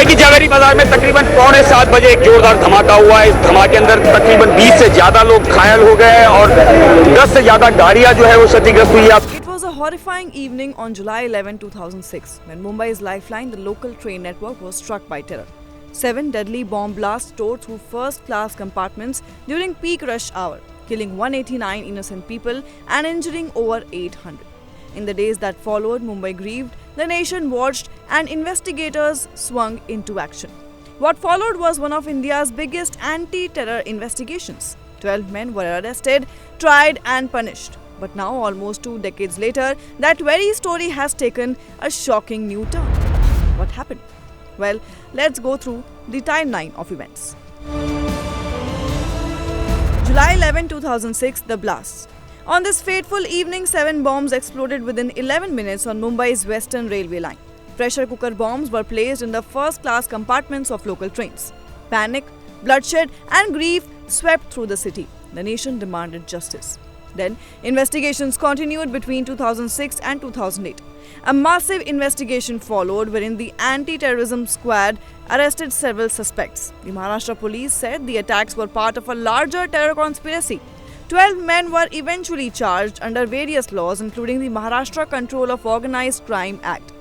मुंबई की जवेरी बाजार में तकरीबन 6:45 एक जोरदार धमाका हुआ है। इस धमाके अंदर तकरीबन 20 से ज्यादा लोग घायल हो गए और 10 से ज्यादा गाड़ियां जो है वो क्षतिग्रस्त हुई है। It was a horrifying evening on July 11, 2006, when Mumbai's Lifeline, the local train network, was struck by terror. 7 deadly bomb blasts tore through first-class compartments during peak rush hour, killing 189 innocent people and injuring over 800. In the days that followed, Mumbai grieved, the nation watched, and investigators swung into action. What followed was one of India's biggest anti-terror investigations. 12 men were arrested, tried, and punished. But now, almost 2 decades later, that very story has taken a shocking new turn. What happened? Well, let's go through the timeline of events. July 11, 2006, the blasts. On this fateful evening, 7 bombs exploded within 11 minutes on Mumbai's Western Railway line. Pressure cooker bombs were placed in the first-class compartments of local trains. Panic, bloodshed, and grief swept through the city. The nation demanded justice. Then, investigations continued between 2006 and 2008. A massive investigation followed wherein the anti-terrorism squad arrested several suspects. The Maharashtra police said the attacks were part of a larger terror conspiracy. 12 men were eventually charged under various laws, including the Maharashtra Control of Organized Crime Act.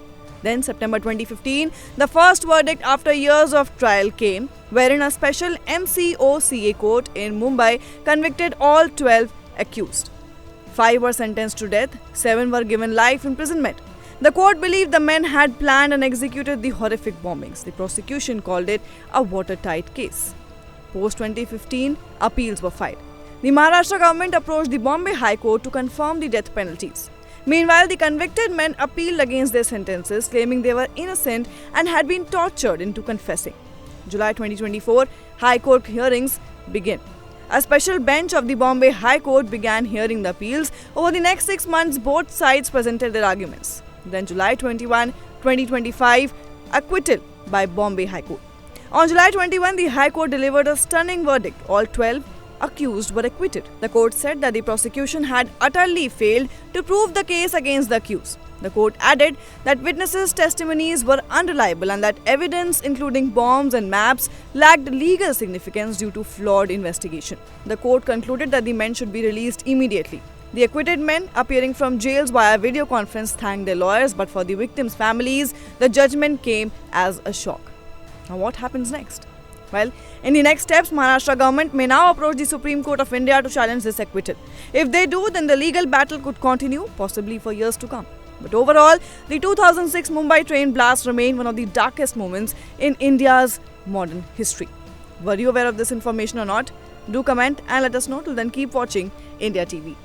Then, September 2015, the first verdict after years of trial came, wherein a special MCOCA court in Mumbai convicted all 12 accused. 5 were sentenced to death, 7 were given life imprisonment. The court believed the men had planned and executed the horrific bombings. The prosecution called it a watertight case. Post 2015, appeals were filed. The Maharashtra government approached the Bombay High Court to confirm the death penalties. Meanwhile, the convicted men appealed against their sentences, claiming they were innocent and had been tortured into confessing. July 2024, High Court hearings begin. A special bench of the Bombay High Court began hearing the appeals. Over the next 6 months, both sides presented their arguments. Then July 21, 2025, acquittal by Bombay High Court. On July 21, the High Court delivered a stunning verdict. All 12 accused were acquitted. The court said that the prosecution had utterly failed to prove the case against the accused. The court added that witnesses' testimonies were unreliable and that evidence, including bombs and maps, lacked legal significance due to flawed investigation. The court concluded that the men should be released immediately. The acquitted men, appearing from jails via video conference, thanked their lawyers, but for the victims' families, the judgment came as a shock. Now, what happens next? Well, in the next steps, Maharashtra government may now approach the Supreme Court of India to challenge this acquittal. If they do, then the legal battle could continue, possibly for years to come. But overall, the 2006 Mumbai train blast remained one of the darkest moments in India's modern history. Were you aware of this information or not? Do comment and let us know. Till then, keep watching India TV.